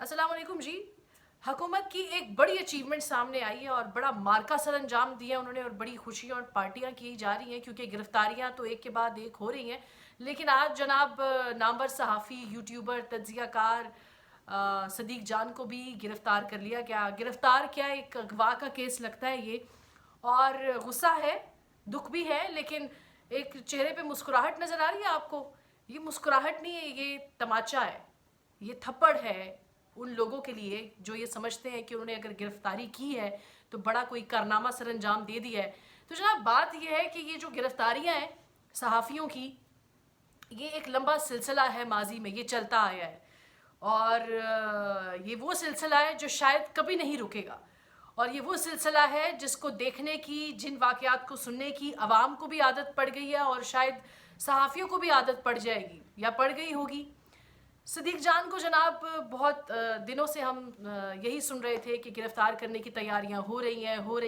अस्सलाम वालेकुम जी। हुकूमत की एक बड़ी अचीवमेंट सामने आई है और बड़ा मार्का सर अंजाम दिया उन्होंने और बड़ी खुशियाँ और पार्टियाँ की जा रही हैं क्योंकि गिरफ्तारियाँ तो एक के बाद एक हो रही हैं। लेकिन आज जनाब नामवर सहाफ़ी, यूट्यूबर, तज्ज़ियाकार सदीक जान को भी गिरफ्तार कर लिया गया। गिरफ्तार क्या, एक अगवा का केस लगता है ये। और गुस्सा है, दुख भी है, लेकिन एक चेहरे पे मुस्कुराहट नज़र आ रही है आपको। ये मुस्कुराहट नहीं है, ये तमाचा है, ये थप्पड़ है उन लोगों के लिए जो ये समझते हैं कि उन्होंने अगर गिरफ्तारी की है तो बड़ा कोई कारनामा सर अंजाम दे दिया है। तो जनाब बात यह है कि ये जो गिरफ्तारियां हैं सहाफ़ियों की, ये एक लंबा सिलसिला है, माजी में ये चलता आया है और ये वो सिलसिला है जो शायद कभी नहीं रुकेगा। और ये वो सिलसिला है जिसको देखने की, जिन वाक़यात को सुनने की आवाम को भी आदत पड़ गई है और शायद सहाफ़ियों को भी आदत पड़ जाएगी या पड़ गई होगी। सदीक जान को जनाब बहुत दिनों से हम यही सुन रहे थे कि गिरफ्तार करने की तैयारियां हो रही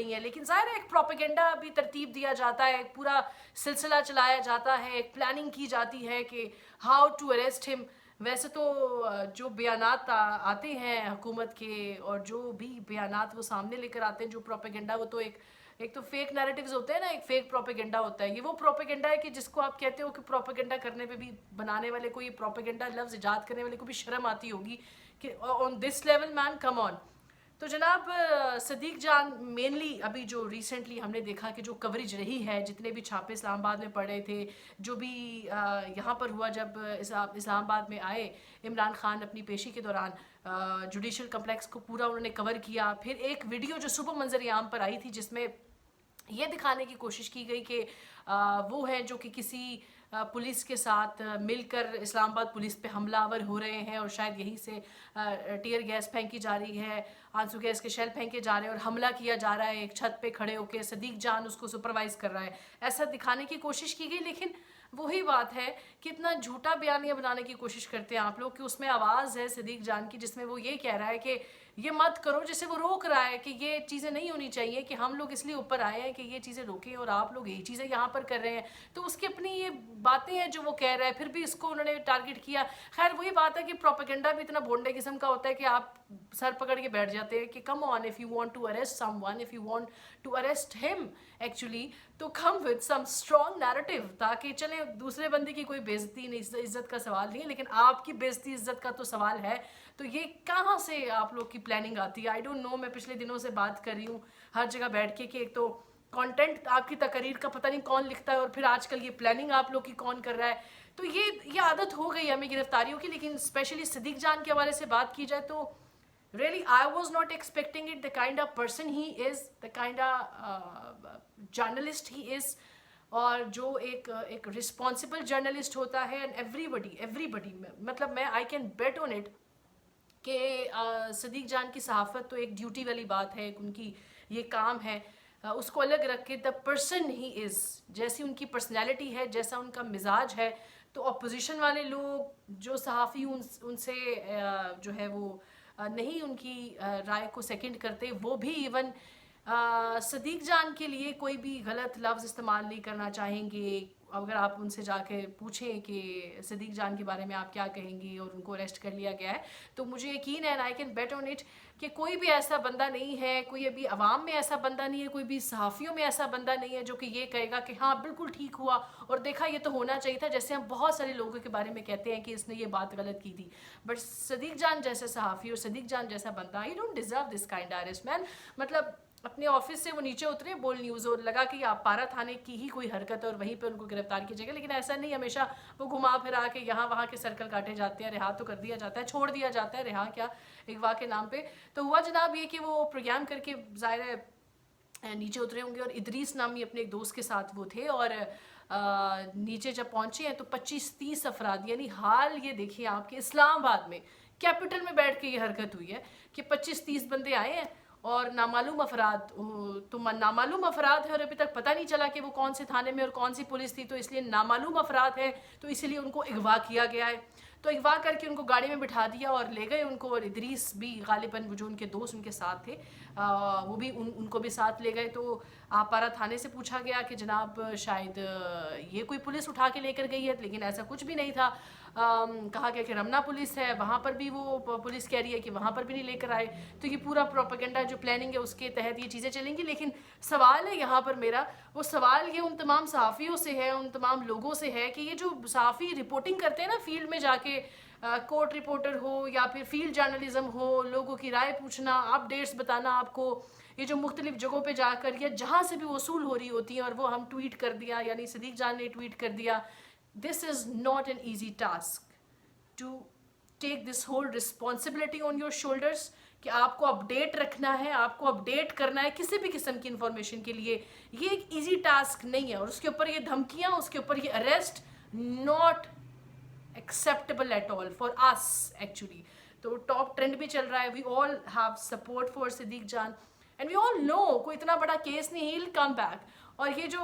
हैं, लेकिन ज़ाहिर है एक प्रोपेगेंडा भी तरतीब दिया जाता है, एक पूरा सिलसिला चलाया जाता है, एक प्लानिंग की जाती है कि हाउ टू अरेस्ट हिम। वैसे तो जो बयानात आते हैं हुकूमत के और जो भी बयानात वो सामने लेकर आते हैं, जो प्रोपेगेंडा, वो तो एक तो फेक नैरेटिव्स होते हैं ना, एक फेक प्रोपेगेंडा होता है। ये वो प्रोपेगेंडा है कि जिसको आप कहते हो कि प्रोपेगेंडा करने पे भी बनाने वाले को, ये प्रोपेगेंडा लफ्ज़ इजाद करने वाले को भी शर्म आती होगी कि on this level man come on. तो जनाब सदीक जान मेनली अभी जो रिसेंटली हमने देखा कि जो कवरेज रही है, जितने भी छापे इस्लामाबाद में पड़ रहे थे, जो भी यहाँ पर हुआ जब इस्लामाबाद में आए इमरान खान अपनी पेशी के दौरान, जुडिशल कम्प्लेक्स को पूरा उन्होंने कवर किया। फिर एक वीडियो जो सुबह मंजर आम पर आई थी जिसमें ये दिखाने की कोशिश की गई कि वो हैं जो कि किसी पुलिस के साथ मिलकर इस्लामाबाद पुलिस पे हमलावर हो रहे हैं और शायद यहीं से टीयर गैस फेंकी जा रही है, आंसू गैस के शेल फेंके जा रहे हैं और हमला किया जा रहा है एक छत पे खड़े होकर। सदीक जान उसको सुपरवाइज कर रहा है, ऐसा दिखाने की कोशिश की गई। लेकिन वही बात है कि इतना झूठा बयानिया बनाने की कोशिश करते हैं आप लोग कि उसमें आवाज़ है सदीक जान की जिसमें वो ये कह रहा है कि ये मत करो, जैसे वो रोक रहा है कि ये चीज़ें नहीं होनी चाहिए, कि हम लोग इसलिए ऊपर आए हैं कि ये चीज़ें रोकें और आप लोग यही चीज़ें यहाँ पर कर रहे हैं। तो उसकी अपनी ये बातें हैं जो वो कह रहा है, फिर भी इसको उन्होंने टारगेट किया। खैर वही बात है कि प्रोपेगेंडा भी इतना भोंडे किस्म का होता है कि आप सर पकड़ के बैठ जाते हैं कि come on, if you want to arrest someone, if you want to arrest him actually, तो come with some strong narrative, ताकि चले दूसरे बंदे की कोई बेइज्जती नहीं, इज्जत का सवाल नहीं है, लेकिन आपकी बेइज्जती इज्जत का तो सवाल है। तो ये कहाँ से आप लोग की प्लानिंग आती है? I don't know. मैं पिछले दिनों से बात कर रही हूँ हर जगह बैठ के कि एक तो कंटेंट आपकी तकरीर का पता नहीं कौन लिखता है और फिर आजकल ये प्लानिंग आप लोग की कौन कर रहा है। तो ये आदत हो गई हमें गिरफ्तारियों की। लेकिन स्पेशली सदीक जान के हवाले से बात की जाए तो really I was not expecting it, the kind of person he is, the kind of journalist he is, और जो एक रिस्पॉन्सिबल जर्नलिस्ट होता है। एंड एवरीबडी मतलब मैं I can bet on it कि सदीक जान की सहाफ़त तो एक ड्यूटी वाली बात है, उनकी ये काम है। उसको अलग रख के द पर्सन ही इज़, जैसी उनकी पर्सनैलिटी है, जैसा उनका मिजाज है, तो अपोजिशन वाले लोग जो सहाफ़ी उनसे जो है वो नहीं उनकी राय को सेकंड करते, वो भी इवन सदीक जान के लिए कोई भी गलत लफ्ज़ इस्तेमाल नहीं करना चाहेंगे। अगर आप उनसे जाके पूछें कि सदीक जान के बारे में आप क्या कहेंगी और उनको अरेस्ट कर लिया गया है, तो मुझे यकीन है, and I can bet on it, कि कोई भी ऐसा बंदा नहीं है, कोई अभी अवाम में ऐसा बंदा नहीं है, कोई भी सहाफ़ियों में ऐसा बंदा नहीं है जो कि ये कहेगा कि हाँ बिल्कुल ठीक हुआ और देखा ये तो होना चाहिए था। जैसे हम बहुत सारे लोगों के बारे में कहते हैं कि इसने ये बात गलत की थी, बट सदीक जान जैसे सहाफ़ी और सदीक जान जैसा बंदा, you don't deserve this kind arrest man. मतलब अपने ऑफिस से वो नीचे उतरे, बोल न्यूज़ और लगा कि आप पारा थाने की ही कोई हरकत है और वहीं पे उनको गिरफ्तार कीजिएगा, लेकिन ऐसा नहीं। हमेशा वो घुमा फिरा के यहाँ वहाँ के सर्कल काटे जाते हैं, रिहा तो कर दिया जाता है, छोड़ दिया जाता है, रिहा क्या, अगवा के नाम पे। तो हुआ जनाब ये कि वो प्रोग्राम करके ज़ाहिर है नीचे उतरे होंगे और इदरीस नामी अपने एक दोस्त के साथ वो थे और नीचे जब पहुँचे हैं तो 25-30 अफराद, यानी हाल ये देखिए आपके इस्लामाबाद में कैपिटल में बैठ के ये हरकत हुई है कि 25-30 बंदे आए हैं और नामालूम अफराद, तो नामालूम अफराद है और अभी तक पता नहीं चला कि वो कौन से थाने में और कौन सी पुलिस थी, तो इसलिए नामालूम अफराद है, तो इसलिए उनको अगवा किया गया है। तो अगवा करके उनको गाड़ी में बिठा दिया और ले गए उनको, और इदरीस भी गालिबन वो जो उनके दोस्त उनके साथ थे वो भी उनको भी साथ ले गए। तो आपारा थाने से पूछा गया कि जनाब शायद ये कोई पुलिस उठा के लेकर गई है, लेकिन ऐसा कुछ भी नहीं था। کہا گیا کہ رمنا پولیس ہے، وہاں پر بھی وہ پولیس کہہ رہی ہے کہ وہاں پر بھی نہیں لے کر آئے. تو یہ پورا پروپیگنڈا جو پلاننگ ہے اس کے تحت یہ چیزیں چلیں گی. لیکن سوال ہے یہاں پر میرا، وہ سوال یہ ان تمام صحافیوں سے ہے، ان تمام لوگوں سے ہے کہ یہ جو صحافی رپورٹنگ کرتے ہیں نا فیلڈ میں جا کے، کورٹ رپورٹر ہو یا پھر فیلڈ جرنلزم ہو، لوگوں کی رائے پوچھنا، اپڈیٹس بتانا آپ کو، یہ جو مختلف جگہوں پہ جا کر یا جہاں سے بھی وصول ہو رہی ہوتی ہیں اور وہ ہم ٹویٹ کر دیا، یعنی صدیق جان نے ٹویٹ کر دیا. This is not an easy task to take this whole responsibility on your shoulders کہ آپ کو اپڈیٹ رکھنا ہے، آپ کو اپڈیٹ کرنا ہے کسی بھی قسم کی انفارمیشن کے لیے. یہ ایک ایزی ٹاسک نہیں ہے، اور اس کے اوپر یہ دھمکیاں، اس کے اوپر یہ arrest, not acceptable at all for us actually. تو ٹاپ ٹرینڈ بھی چل رہا ہے. we all have support for Siddiq John and we all know کوئی اتنا بڑا کیس نہیں، he'll come back. اور یہ جو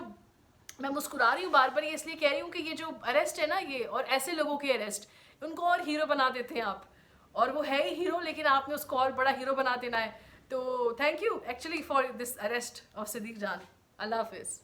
میں مسکرا رہی ہوں بار بار یہ اس لیے کہہ رہی ہوں کہ یہ جو اریسٹ ہے نا، یہ اور ایسے لوگوں کے اریسٹ، ان کو اور ہیرو بنا دیتے ہیں آپ، اور وہ ہے ہی ہیرو لیکن آپ نے اس کو اور بڑا ہیرو بنا دینا ہے. تو thank you actually for this arrest of Siddique Jan. اللہ حافظ.